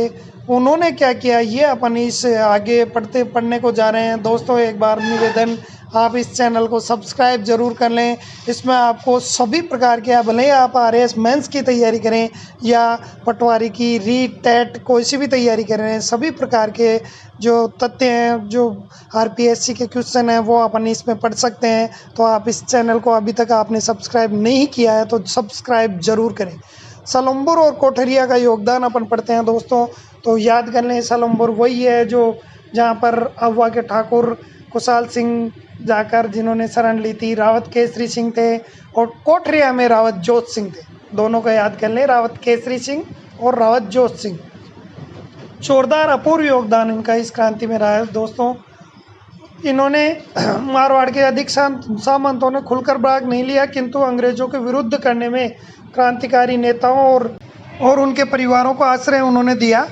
Speaker 1: उन्होंने क्या किया, ये अपन इस आगे पढ़ने को जा रहे हैं। दोस्तों एक बार निवेदन, आप इस चैनल को सब्सक्राइब जरूर कर लें। इसमें आपको सभी प्रकार के, भले ही आप आरएएस मेंस की तैयारी करें या पटवारी की, रीट, टेट, कोई सी भी तैयारी कर रहे हैं, सभी प्रकार के जो तथ्य हैं, जो आरपीएससी के क्वेश्चन हैं, वो अपन इसमें पढ़ सकते हैं। तो आप इस चैनल को अभी तक आपने सब्सक्राइब नहीं किया है तो सब्सक्राइब जरूर करें। सलम्बर और कोठरिया का योगदान अपन पढ़ते हैं दोस्तों। तो याद कर लें, सलम्बर वही है जो जहाँ पर अगवा के ठाकुर कुशाल सिंह जाकर, जिन्होंने शरण ली थी, रावत केसरी सिंह थे, और कोठरिया में रावत जोत सिंह थे। दोनों का याद कर लें, रावत केसरी सिंह और रावत जोत सिंह। जोरदार अपूर्व योगदान इनका इस क्रांति में रहा है दोस्तों। इन्होंने मारवाड़ के अधिक सामंतों ने खुलकर भाग नहीं लिया, किंतु अंग्रेजों के विरुद्ध करने में क्रांतिकारी नेताओं और उनके परिवारों को आश्रय उन्होंने दिया।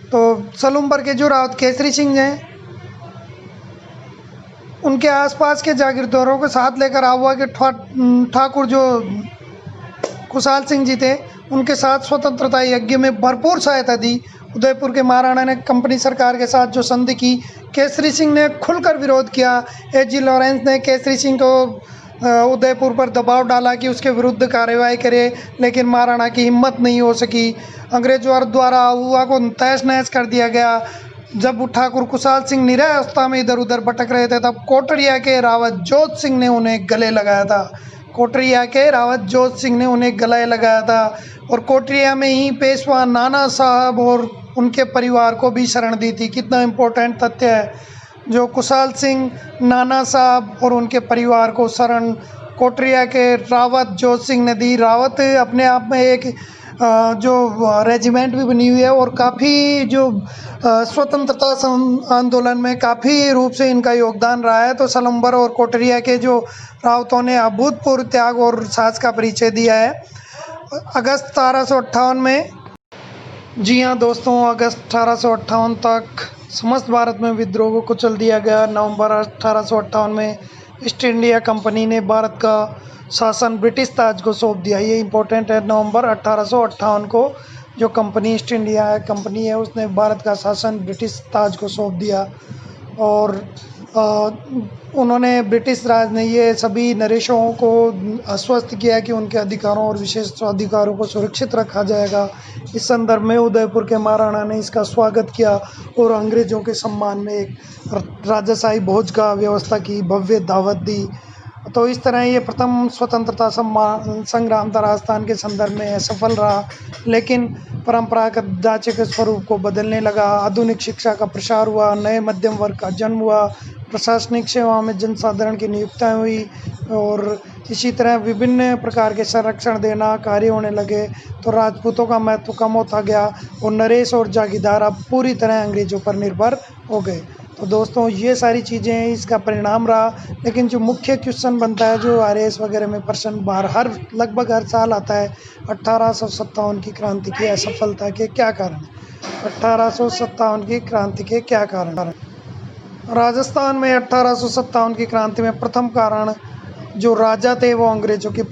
Speaker 1: तो सलुम्बर के जो रावत केसरी सिंह हैं, उनके आसपास के जागीरदारों को साथ लेकर अगवा के ठाकुर जो कुशाल सिंह जी थे, उनके साथ स्वतंत्रता यज्ञ में भरपूर सहायता दी। उदयपुर के महाराणा ने कंपनी सरकार के साथ जो संधि की, केसरी सिंह ने खुलकर विरोध किया। एजी लॉरेंस ने केसरी सिंह को उदयपुर पर दबाव डाला कि उसके विरुद्ध कार्रवाई करे, लेकिन महाराणा की हिम्मत नहीं हो सकी। अंग्रेजों द्वारा अगवा को तहस नहस कर दिया गया। जब ठाकुर कुशाल सिंह निरह अवस्था में इधर उधर भटक रहे थे, तब कोठरिया के रावत जोत सिंह ने उन्हें गले लगाया था। कोठरिया के रावत जोत सिंह ने उन्हें गले लगाया था। और कोठरिया में ही पेशवा नाना साहब और उनके परिवार को भी शरण दी थी। कितना इम्पोर्टेंट तथ्य है, जो कुशाल सिंह, नाना साहब और उनके परिवार को शरण कोठरिया के रावत जोत सिंह ने दी। रावत अपने आप में एक जो रेजिमेंट भी बनी हुई है, और काफ़ी जो स्वतंत्रता आंदोलन में काफ़ी रूप से इनका योगदान रहा है। तो सलम्बर और कोठरिया के जो रावतों ने अभूतपूर्व त्याग और साहस का परिचय दिया है। अगस्त 1858 में, जी हाँ दोस्तों, अगस्त 1858 तक समस्त भारत में विद्रोह को कुचल दिया गया। नवंबर 1858 में ईस्ट इंडिया कंपनी ने भारत का शासन ब्रिटिश ताज को सौंप दिया। ये इम्पोर्टेंट है, नवंबर 1858 को जो कंपनी ईस्ट इंडिया कंपनी है, उसने भारत का शासन ब्रिटिश ताज को सौंप दिया। और उन्होंने, ब्रिटिश राज ने ये सभी नरेशों को आश्वस्त किया कि उनके अधिकारों और विशेष अधिकारों को सुरक्षित रखा जाएगा। इस संदर्भ में उदयपुर के महाराणा ने इसका स्वागत किया और अंग्रेजों के सम्मान में एक राजशाही भोज का व्यवस्था की, भव्य दावत दी। तो इस तरह ये प्रथम स्वतंत्रता संग्राम था राजस्थान के संदर्भ में सफल रहा, लेकिन परंपरागत ढांचे के स्वरूप को बदलने लगा। आधुनिक शिक्षा का प्रसार हुआ, नए मध्यम वर्ग का जन्म हुआ, प्रशासनिक सेवाओं में जनसाधारण की नियुक्तियाँ हुई, और इसी तरह विभिन्न प्रकार के संरक्षण देना कार्य होने लगे। तो राजपूतों का महत्व कम होता गया और नरेश और जागीरदार अब पूरी तरह अंग्रेजों पर निर्भर हो गए। तो दोस्तों ये सारी चीज़ें इसका परिणाम रहा। लेकिन जो मुख्य क्वेश्चन बनता है, जो आरएएस वगैरह में प्रश्न बाहर लगभग हर साल आता है, 1857 की क्रांति की असफलता के क्या कारण? 1857 की क्रांति के क्या कारण? राजस्थान में 1857 की क्रांति में प्रथम कारण, जो राजा थे वो अंग्रेजों की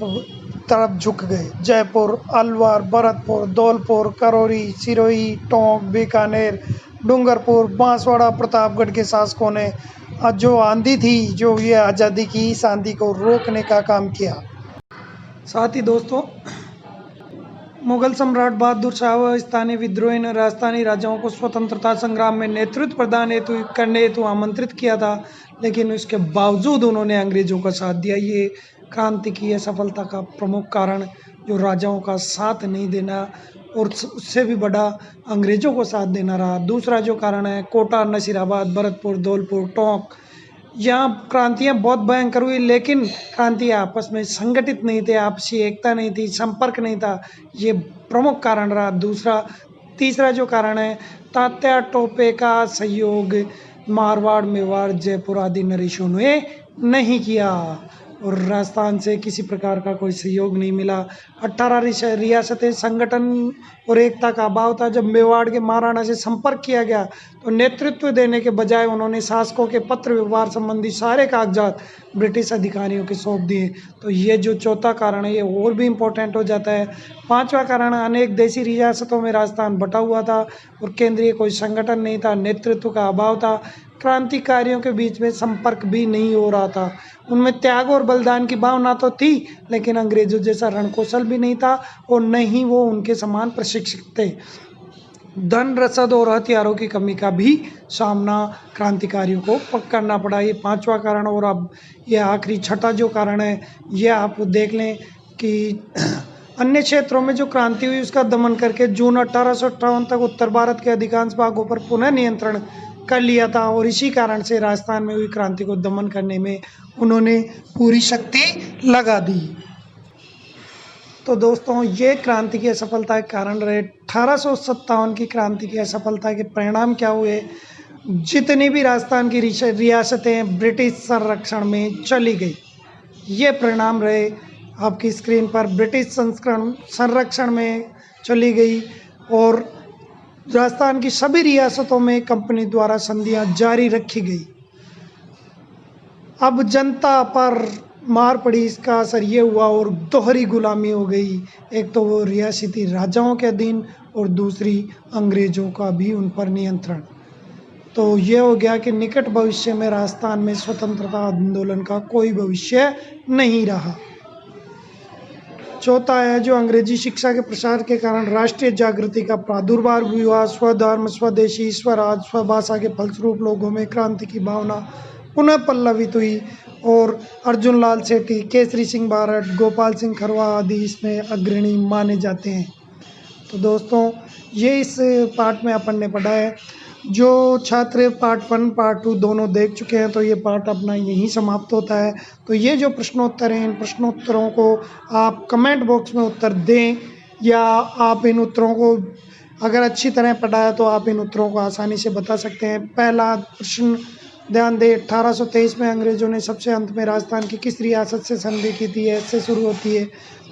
Speaker 1: तरफ झुक गए। जयपुर, अलवर, भरतपुर, धौलपुर, करौली, सिरोही, टोंक, बीकानेर, डूंगरपुर, बांसवाड़ा, प्रतापगढ़ के शासकों ने जो आंधी थी, जो ये आज़ादी की, इस आंधी को रोकने का काम किया। साथ ही दोस्तों मुगल सम्राट बहादुर शाह व स्थानीय विद्रोही ने राजस्थानी राजाओं को स्वतंत्रता संग्राम में नेतृत्व प्रदान करने हेतु आमंत्रित किया था, लेकिन उसके बावजूद उन्होंने अंग्रेजों का साथ दिया। ये क्रांति की असफलता का प्रमुख कारण जो राजाओं का साथ नहीं देना और उससे भी बड़ा अंग्रेजों को साथ देना रहा। दूसरा जो कारण है कोटा, नसीराबाद, भरतपुर, धौलपुर, टोंक, यहाँ क्रांतियाँ बहुत भयंकर हुई, लेकिन क्रांतियाँ आपस में संगठित नहीं थे, आपसी एकता नहीं थी, संपर्क नहीं था। ये प्रमुख कारण रहा। तीसरा जो कारण है तात्या टोपे का सहयोग मारवाड़, मेवाड़, जयपुर आदि नरेशों ने नहीं किया और राजस्थान से किसी प्रकार का कोई सहयोग नहीं मिला। 18 रियासतें संगठन और एकता का अभाव था। जब मेवाड़ के महाराणा से संपर्क किया गया तो नेतृत्व देने के बजाय उन्होंने शासकों के पत्र व्यवहार संबंधी सारे कागजात ब्रिटिश अधिकारियों के सौंप दिए। तो ये जो चौथा कारण है ये और भी इम्पोर्टेंट हो जाता है। पांचवा कारण, अनेक देशी रियासतों में राजस्थान बटा हुआ था और केंद्रीय कोई संगठन नहीं था, नेतृत्व का अभाव था, क्रांतिकारियों के बीच में संपर्क भी नहीं हो रहा था। उनमें त्याग और बलिदान की भावना तो थी, लेकिन अंग्रेजों जैसा रणकौशल भी नहीं था और न ही वो उनके समान प्रशिक्षित थे। धन, रसद और हथियारों की कमी का भी सामना क्रांतिकारियों को करना पड़ा। ये पांचवा कारण। और अब ये आखिरी छठा जो कारण है ये आप देख लें कि अन्य क्षेत्रों में जो क्रांति हुई उसका दमन करके जून 1858 तक उत्तर भारत के अधिकांश भागों पर पुनः नियंत्रण कर लिया था और इसी कारण से राजस्थान में हुई क्रांति को दमन करने में उन्होंने पूरी शक्ति लगा दी। तो दोस्तों ये क्रांति की असफलता के कारण रहे। 1857 की क्रांति की असफलता के परिणाम क्या हुए? जितनी भी राजस्थान की रियासतें ब्रिटिश संरक्षण में चली गई, ये परिणाम रहे आपकी स्क्रीन पर। ब्रिटिश संरक्षण में चली गई और राजस्थान की सभी रियासतों में कंपनी द्वारा संधियां जारी रखी गई। अब जनता पर मार पड़ी, इसका असर ये हुआ और दोहरी गुलामी हो गई। एक तो वो रियासती राजाओं के अधीन और दूसरी अंग्रेजों का भी उन पर नियंत्रण। तो ये हो गया कि निकट भविष्य में राजस्थान में स्वतंत्रता आंदोलन का कोई भविष्य नहीं रहा। चौथा है जो अंग्रेजी शिक्षा के प्रसार के कारण राष्ट्रीय जागृति का प्रादुर्भाव हुआ। स्वधर्म, स्वदेशी, स्वराज, स्वभाषा के फलस्वरूप लोगों में क्रांति की भावना पुनः पल्लवित हुई और अर्जुन लाल सेठी, केसरी सिंह बारट, गोपाल सिंह खरवा आदि इसमें अग्रणी माने जाते हैं। तो दोस्तों ये इस पार्ट में अपन ने पढ़ा है। जो छात्र पार्ट 1 पार्ट 2 दोनों देख चुके हैं तो ये पार्ट अपना यहीं समाप्त होता है। तो ये जो प्रश्नोत्तर हैं इन प्रश्नोत्तरों को आप कमेंट बॉक्स में उत्तर दें, या आप इन उत्तरों को अगर अच्छी तरह पढ़ा है तो आप इन उत्तरों को आसानी से बता सकते हैं। पहला प्रश्न ध्यान दें, 1823 में अंग्रेजों ने सबसे अंत में राजस्थान की किस रियासत से संधि की थी? ऐसे शुरू होती है।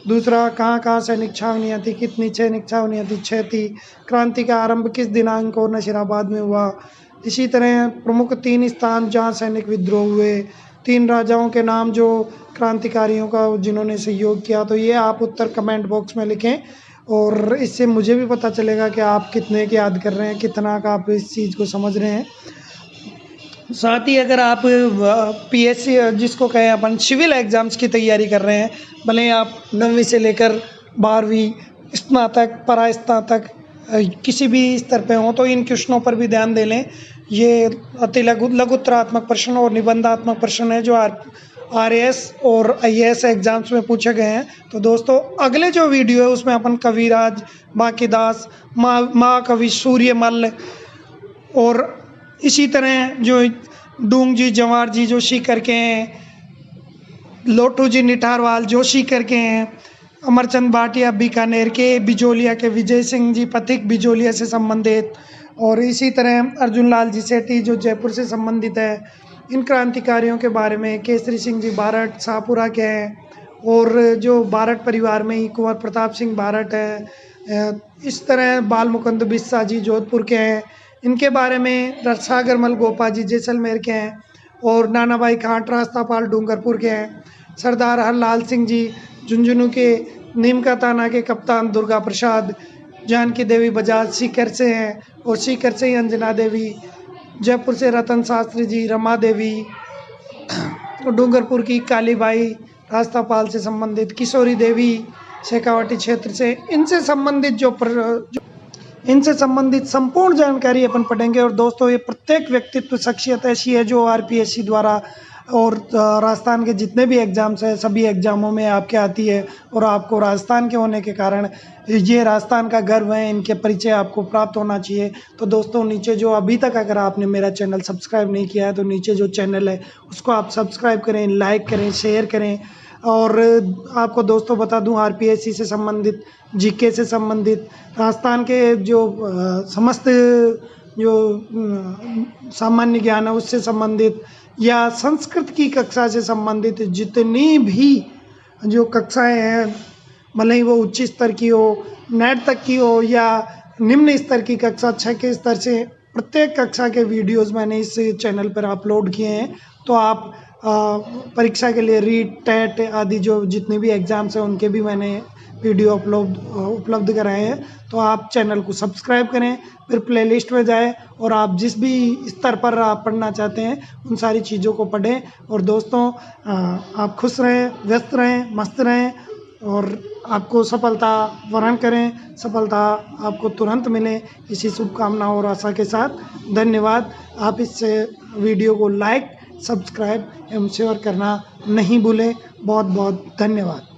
Speaker 1: दूसरा, कहाँ कहाँ सैनिक छावनियाँ थी? कितनी सैनिक छावनियाँ थी? 6 थी। क्रांति का आरंभ किस दिनांक को नशीराबाद में हुआ? इसी तरह प्रमुख 3 स्थान जहाँ सैनिक विद्रोह हुए, 3 राजाओं के नाम जो क्रांतिकारियों का जिन्होंने सहयोग किया। तो ये आप उत्तर कमेंट बॉक्स में लिखें और इससे मुझे भी पता चलेगा कि आप कितने की याद कर रहे हैं, कितना का आप इस चीज़ को समझ रहे हैं। साथ ही अगर आप पीएससी जिसको कहें अपन सिविल एग्ज़ाम्स की तैयारी कर रहे हैं, भले आप 9वीं से लेकर 12वीं, स्नातक, परास्नातक किसी भी स्तर पे हों, तो इन क्वेश्चनों पर भी ध्यान दे लें। ये अति लघुत्तरात्मक प्रश्न और निबंधात्मक प्रश्न है जो RAS और IAS एग्जाम्स में पूछे गए हैं। तो दोस्तों अगले जो वीडियो है उसमें अपन कविराज, बांकीदास, महाकवि सूर्यमल और इसी तरह जो डूंग जी, जवार जी जो सीकर के हैं, लोटू जी निठारवाल जो सीकर के हैं, अमरचंद भाटिया बीकानेर के, बिजोलिया के विजय सिंह जी पथिक बिजोलिया से संबंधित, और इसी तरह अर्जुन लाल जी सेठी जो जयपुर से संबंधित है। इन क्रांतिकारियों के बारे में केसरी सिंह जी बारट शाहपुरा के हैं और जो बारट परिवार में ही कुंवर प्रताप सिंह बारट है। इस तरह बाल मुकुंद बिस्सा जी जोधपुर के हैं, इनके बारे में रसागर मल गोपा जी जैसलमेर के हैं और नाना भाई खाट रास्तापाल डूंगरपुर के हैं। सरदार हरलाल सिंह जी झुंझुनू के, नीम का ताना के कप्तान दुर्गा प्रसाद, जानकी देवी बजाज सीकर से हैं और सीकर से ही अंजना देवी, जयपुर से रतन शास्त्री जी, रमा देवी, डूंगरपुर की कालीबाई रास्तापाल से संबंधित, किशोरी देवी शेखावाटी क्षेत्र से। इनसे संबंधित संपूर्ण जानकारी अपन पढ़ेंगे। और दोस्तों, ये प्रत्येक व्यक्तित्व शख्सियत ऐसी है जो आरपीएससी द्वारा और राजस्थान के जितने भी एग्ज़ाम्स हैं सभी एग्ज़ामों में आपके आती है। और आपको राजस्थान के होने के कारण ये राजस्थान का गर्व है, इनके परिचय आपको प्राप्त होना चाहिए। तो दोस्तों, नीचे जो अभी तक अगर आपने मेरा चैनल सब्सक्राइब नहीं किया है तो नीचे जो चैनल है उसको आप सब्सक्राइब करें, लाइक करें, शेयर करें। और आपको दोस्तों बता दूं, आरपीएससी से संबंधित, जीके से संबंधित, राजस्थान के जो समस्त जो सामान्य ज्ञान है उससे संबंधित, या संस्कृत की कक्षा से संबंधित जितनी भी जो कक्षाएं हैं, भले ही वो उच्च स्तर की हो, नेट तक की हो, या निम्न स्तर की कक्षा 6 के स्तर से, प्रत्येक कक्षा के वीडियोस मैंने इस चैनल पर अपलोड किए हैं। तो आप परीक्षा के लिए रीट, टेट आदि जो जितने भी एग्ज़ाम्स हैं उनके भी मैंने वीडियो उपलब्ध कराए हैं। तो आप चैनल को सब्सक्राइब करें, फिर प्लेलिस्ट में जाएं और आप जिस भी स्तर पर आप पढ़ना चाहते हैं उन सारी चीज़ों को पढ़ें। और दोस्तों, आप खुश रहें, व्यस्त रहें, मस्त रहें और आपको सफलता वरण करें, सफलता आपको तुरंत मिले, इसी शुभकामना और आशा के साथ धन्यवाद। आप इस वीडियो को लाइक, सब्सक्राइब एवं शेयर करना नहीं भूलें। बहुत बहुत धन्यवाद।